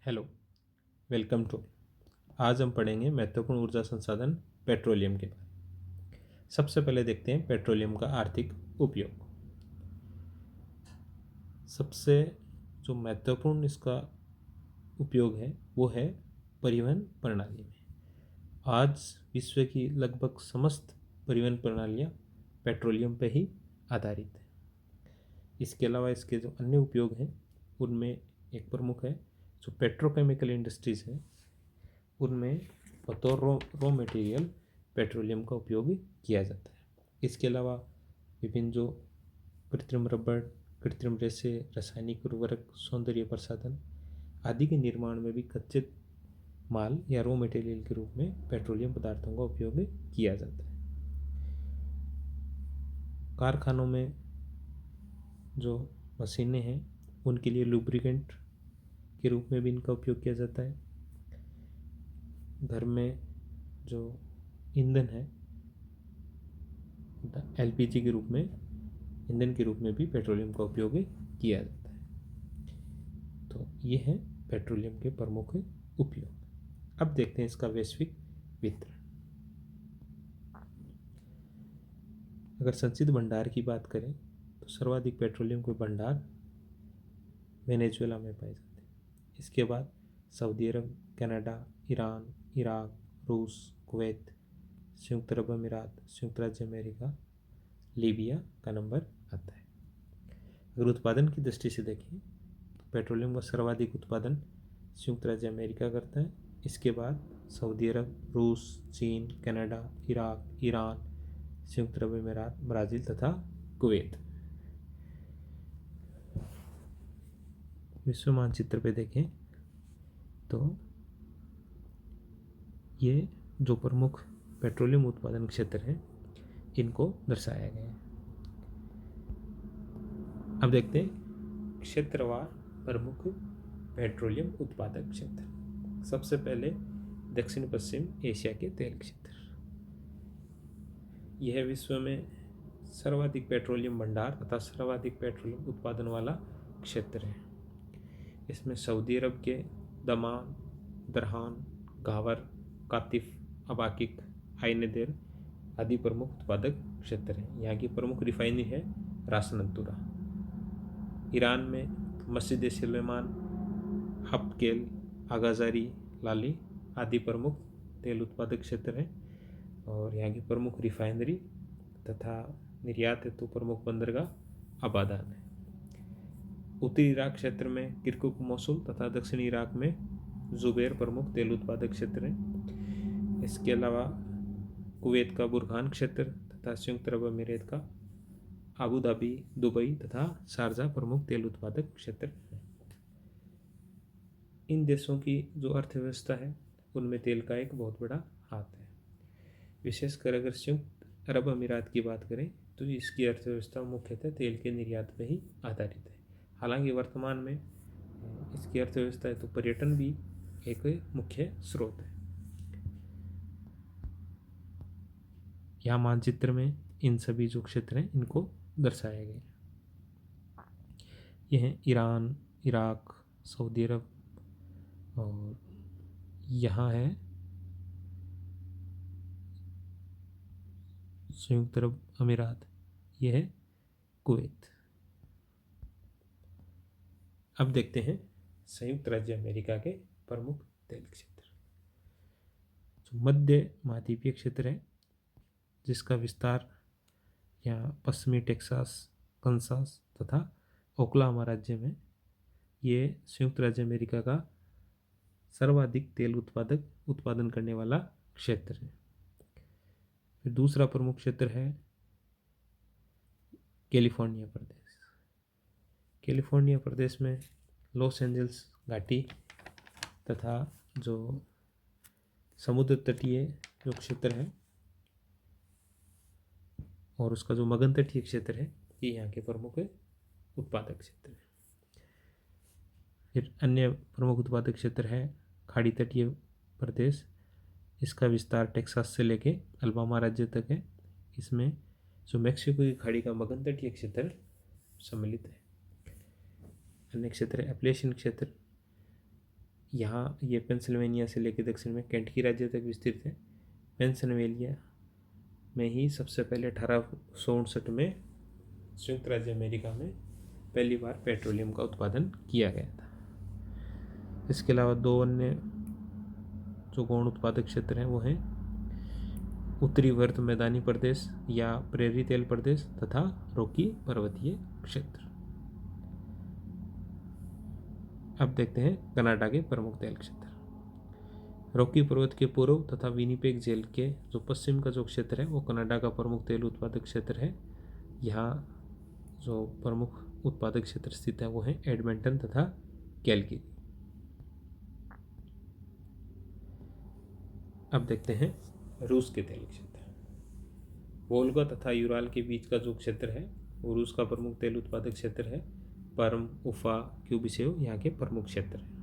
Hello, welcome to. आज हम पढ़ेंगे महत्वपूर्ण ऊर्जा संसाधन पेट्रोलियम के बारे। सबसे पहले देखते हैं पेट्रोलियम का आर्थिक उपयोग। सबसे जो महत्वपूर्ण इसका उपयोग है वो है परिवहन प्रणाली में। आज विश्व की लगभग समस्त परिवहन प्रणालियाँ पेट्रोलियम पर ही आधारित है। इसके अलावा इसके जो अन्य उपयोग हैं उनमें एक प्रमुख है जो पेट्रोकेमिकल इंडस्ट्रीज़ है, उनमें बतौर रॉ मटेरियल पेट्रोलियम का उपयोग किया जाता है। इसके अलावा विभिन्न जो कृत्रिम रबड़, कृत्रिम रेसे, रासायनिक उर्वरक, सौंदर्य प्रसाधन आदि के निर्माण में भी कच्चे माल या रॉ मटेरियल के रूप में पेट्रोलियम पदार्थों का उपयोग किया जाता है। कारखानों में जो मशीनें हैं उनके लिए लुब्रिकेंट के रूप में भी इनका उपयोग किया जाता है। घर में जो ईंधन है एलपीजी के रूप में, ईंधन के रूप में भी पेट्रोलियम का उपयोग किया जाता है। तो ये है पेट्रोलियम के प्रमुख उपयोग। अब देखते हैं इसका वैश्विक वितरण। अगर संचित भंडार की बात करें तो सर्वाधिक पेट्रोलियम के भंडार वेनेजुएला में पाए जाते हैं। इसके बाद सऊदी अरब, कनाडा, ईरान, इराक, रूस, कुवैत, संयुक्त अरब अमीरात, संयुक्त राज्य अमेरिका, लीबिया का नंबर आता है। अगर उत्पादन की दृष्टि से देखें तो पेट्रोलियम का सर्वाधिक उत्पादन संयुक्त राज्य अमेरिका करता है। इसके बाद सऊदी अरब, रूस, चीन, कनाडा, इराक, ईरान, संयुक्त अरब अमीरात, ब्राज़ील तथा कुवैत। विश्व मानचित्र पे देखें तो ये जो प्रमुख पेट्रोलियम उत्पादन क्षेत्र हैं इनको दर्शाया गया है। अब देखते हैं क्षेत्रवार प्रमुख पेट्रोलियम उत्पादक क्षेत्र। सबसे पहले दक्षिण पश्चिम एशिया के तेल क्षेत्र। यह विश्व में सर्वाधिक पेट्रोलियम भंडार तथा सर्वाधिक पेट्रोलियम उत्पादन वाला क्षेत्र है। इसमें सऊदी अरब के दमान, दरहान, गावर, कातिफ, अबाकिक, आइनदेर आदि प्रमुख उत्पादक क्षेत्र हैं। यहाँ की प्रमुख रिफाइनरी है रासनतुरा। ईरान में मस्जिद सुलेमान, हप्केल, आगाजारी, लाली आदि प्रमुख तेल उत्पादक क्षेत्र हैं और यहाँ की प्रमुख रिफाइनरी तथा निर्यात हेतु प्रमुख बंदरगाह आबादान है। उत्तरी इराक क्षेत्र में किरकुक, मोसुल तथा दक्षिणी इराक में जुबैर प्रमुख तेल उत्पादक क्षेत्र हैं। इसके अलावा कुवैत का बुरहान क्षेत्र तथा संयुक्त अरब अमीरात का अबू धाबी, दुबई तथा शारजा प्रमुख तेल उत्पादक क्षेत्र हैं। इन देशों की जो अर्थव्यवस्था है उनमें तेल का एक बहुत बड़ा हाथ है। विशेषकर अगर संयुक्त अरब अमीरात की बात करें तो इसकी अर्थव्यवस्था मुख्यतः तेल के निर्यात पर ही आधारित है। हालांकि वर्तमान में इसकी अर्थव्यवस्था है तो पर्यटन भी एक मुख्य स्रोत है। यहाँ मानचित्र में इन सभी जो क्षेत्र हैं इनको दर्शाया गया है। यह है ईरान, इराक, सऊदी अरब और यहाँ है संयुक्त अरब अमीरात, यह है कुवैत। अब देखते हैं संयुक्त राज्य अमेरिका के प्रमुख तेल क्षेत्र। जो मध्य महाद्वीपीय क्षेत्र है जिसका विस्तार यहाँ पश्चिमी टेक्सास, कंसास तथा ओक्लाहोमा राज्य में, ये संयुक्त राज्य अमेरिका का सर्वाधिक तेल उत्पादन करने वाला क्षेत्र है। फिर दूसरा प्रमुख क्षेत्र है कैलिफोर्निया प्रदेश। कैलिफोर्निया प्रदेश में लॉस एंजल्स घाटी तथा जो समुद्र तटीय जो क्षेत्र है और उसका जो मगन तटीय क्षेत्र है ये यहाँ के प्रमुख उत्पादक क्षेत्र है। फिर अन्य प्रमुख उत्पादक क्षेत्र है खाड़ी तटीय प्रदेश। इसका विस्तार टेक्सास से लेके अल्बामा राज्य तक है। इसमें जो मैक्सिको की खाड़ी का मगन तटीय क्षेत्र सम्मिलित है। अन्य क्षेत्र है एप्लेशियन क्षेत्र। इसका विस्तार टेक्सास से लेके अल्बामा राज्य तक है। इसमें जो मैक्सिको की खाड़ी का मगन तटीय क्षेत्र सम्मिलित है। अन्य क्षेत्र है एप्लेशियन क्षेत्र। इसका विस्तार टेक्सास से लेके अल्बामा राज्य तक है। इसमें जो मैक्सिको की खाड़ी का मगन तटीय क्षेत्र सम्मिलित है। यहाँ ये पेंसिल्वेनिया से लेकर दक्षिण में केंटकी राज्य तक विस्तृत है। पेंसिल्वेनिया में ही सबसे पहले 1859 में संयुक्त राज्य अमेरिका में पहली बार पेट्रोलियम का उत्पादन किया गया था। इसके अलावा दो अन्य जो गौण उत्पादक क्षेत्र हैं वो हैं उत्तरी वर्त मैदानी प्रदेश या प्रेरी तेल प्रदेश तथा रॉकी पर्वतीय क्षेत्र। अब देखते हैं कनाडा के प्रमुख तेल क्षेत्र। रॉकी पर्वत के पूर्व तथा विनिपेग झील के जो पश्चिम का जो क्षेत्र है वो कनाडा का प्रमुख तेल उत्पादक क्षेत्र है। यहाँ जो प्रमुख उत्पादक क्षेत्र स्थित है वो है एडमंटन तथा कैलगरी। अब देखते हैं रूस के तेल क्षेत्र। वोल्गा तथा यूराल के बीच का जो क्षेत्र है वो रूस का प्रमुख तेल उत्पादक क्षेत्र है। परम, उफा, क्यूबिसेव यहाँ के प्रमुख क्षेत्र हैं।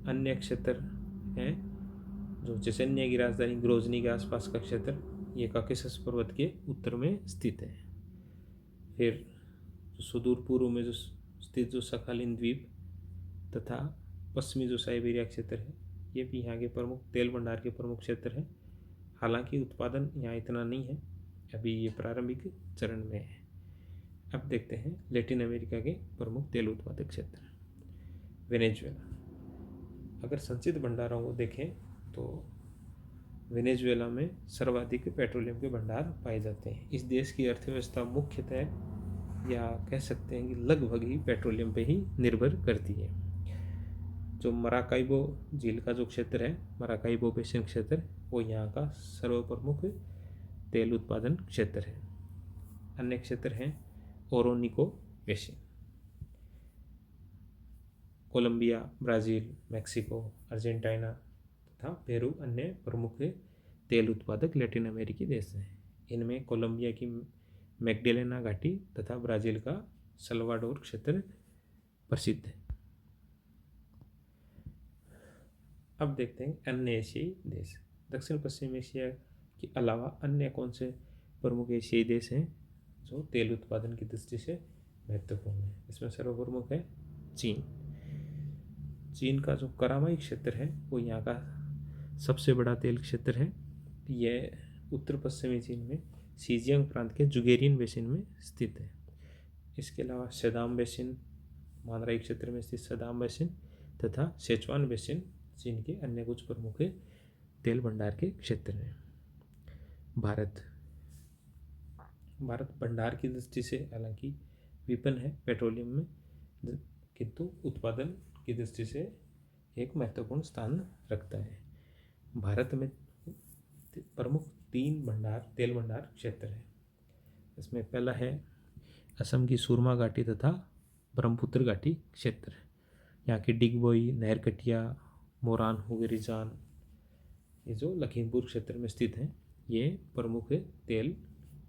अन्य क्षेत्र हैं जो चेचन्या की राजधानी ग्रोजनी के आसपास का क्षेत्र, ये काकेशस पर्वत के उत्तर में स्थित है। फिर सुदूर पूर्व में जो स्थित जो सखालिन द्वीप तथा पश्चिमी जो साइबेरिया क्षेत्र है ये भी यहाँ के प्रमुख तेल भंडार के प्रमुख क्षेत्र हैं। हालांकि उत्पादन यहाँ इतना नहीं है, अभी ये प्रारंभिक चरण में है। अब देखते हैं लैटिन अमेरिका के प्रमुख तेल उत्पादक क्षेत्र। वेनेजुएला। अगर संचित भंडारों को देखें तो वेनेजुएला में सर्वाधिक पेट्रोलियम के भंडार पाए जाते हैं। इस देश की अर्थव्यवस्था मुख्यतः या कह सकते हैं कि लगभग ही पेट्रोलियम पे ही निर्भर करती है। जो मराकाइबो झील का जो क्षेत्र है, मराकाइबो बेसिन क्षेत्र, वो यहाँ का सर्वप्रमुख तेल उत्पादन क्षेत्र है। अन्य क्षेत्र हैं Orinoco basin. Colombia, Brazil, Mexico, Argentina तथा पेरू अन्य प्रमुख तेल उत्पादक लैटिन अमेरिकी देश हैं। इनमें कोलंबिया की मैग्डेलेना घाटी तथा ब्राज़ील का सल्वाडोर क्षेत्र प्रसिद्ध है। अब देखते हैं अन्य एशियाई देश। दक्षिण पश्चिम एशिया के अलावा अन्य कौन से प्रमुख एशियाई देश हैं जो तेल उत्पादन की दृष्टि से महत्वपूर्ण है। इसमें सर्वप्रमुख है चीन। चीन का जो करामाई क्षेत्र है वो यहाँ का सबसे बड़ा तेल क्षेत्र है। यह उत्तर पश्चिमी चीन में सीजियांग प्रांत के जुगेरियन बेसिन में स्थित है। इसके अलावा सेदाम बेसिन, मानराई क्षेत्र में स्थित सेदाम बेसिन तथा सेचुआन बेसिन चीन के अन्य कुछ प्रमुख तेल भंडार के क्षेत्र हैं। भारत भंडार की दृष्टि से हालांकि विपन्न है पेट्रोलियम में, किंतु उत्पादन की दृष्टि से एक महत्वपूर्ण स्थान रखता है। भारत में प्रमुख 3 तेल भंडार क्षेत्र है। इसमें पहला है असम की सुरमा घाटी तथा ब्रह्मपुत्र घाटी क्षेत्र। यहाँ की डिगबोई, नहरकटिया, मोरान, हुगेरिजान ये जो लखीमपुर क्षेत्र में स्थित हैं ये प्रमुख तेल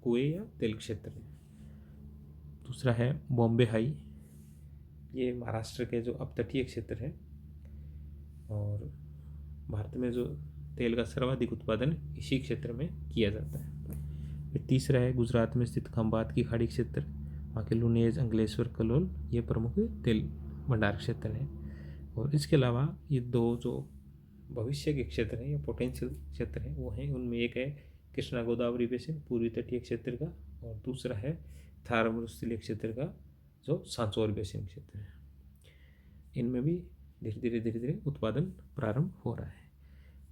कुएं या तेल क्षेत्र है। दूसरा है बॉम्बे हाई, ये महाराष्ट्र के जो अपतटीय क्षेत्र है और भारत में जो तेल का सर्वाधिक उत्पादन इसी क्षेत्र में किया जाता है। फिर तीसरा है गुजरात में स्थित खंबात की खाड़ी क्षेत्र, वहाँ के लुनेज, अंकलेश्वर, कलोल ये प्रमुख तेल भंडार क्षेत्र हैं। और इसके अलावा ये 2 जो भविष्य के क्षेत्र हैं या पोटेंशियल क्षेत्र हैं वो हैं, उनमें एक है कृष्णा गोदावरी बेसिन पूर्वी तटीय क्षेत्र का और दूसरा है थार मरुस्थलीय क्षेत्र का जो सांचौर बेसिन क्षेत्र है। इनमें भी धीरे धीरे उत्पादन प्रारंभ हो रहा है।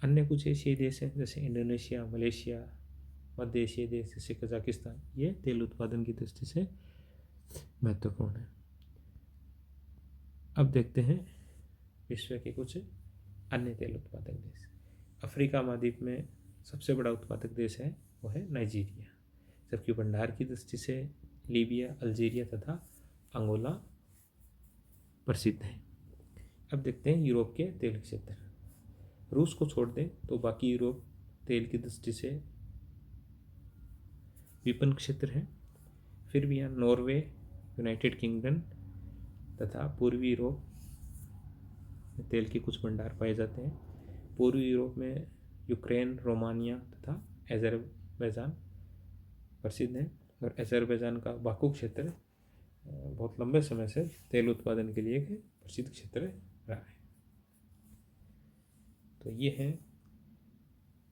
अन्य कुछ एशियाई देश हैं जैसे इंडोनेशिया, मलेशिया, मध्य एशियाई देश जैसे कजाकिस्तान, ये तेल उत्पादन की दृष्टि से महत्वपूर्ण है। अब देखते हैं विश्व के कुछ अन्य तेल उत्पादक देश। अफ्रीका महाद्वीप में सबसे बड़ा उत्पादक देश है वो है नाइजीरिया, जबकि भंडार की दृष्टि से लीबिया, अल्जीरिया तथा अंगोला प्रसिद्ध है। अब देखते हैं यूरोप के तेल क्षेत्र। रूस को छोड़ दें तो बाकी यूरोप तेल की दृष्टि से विपन्न क्षेत्र है। फिर भी यहाँ नॉर्वे, यूनाइटेड किंगडम तथा पूर्वी यूरोप में तेल के कुछ भंडार पाए जाते हैं। पूर्वी यूरोप में यूक्रेन, रोमानिया तथा अजरबैजान प्रसिद्ध हैं और अजरबैजान का बाकू क्षेत्र बहुत लंबे समय से तेल उत्पादन के लिए एक प्रसिद्ध क्षेत्र रहा है। तो ये हैं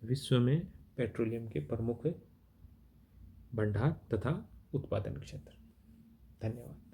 विश्व में पेट्रोलियम के प्रमुख भंडार तथा उत्पादन क्षेत्र। धन्यवाद।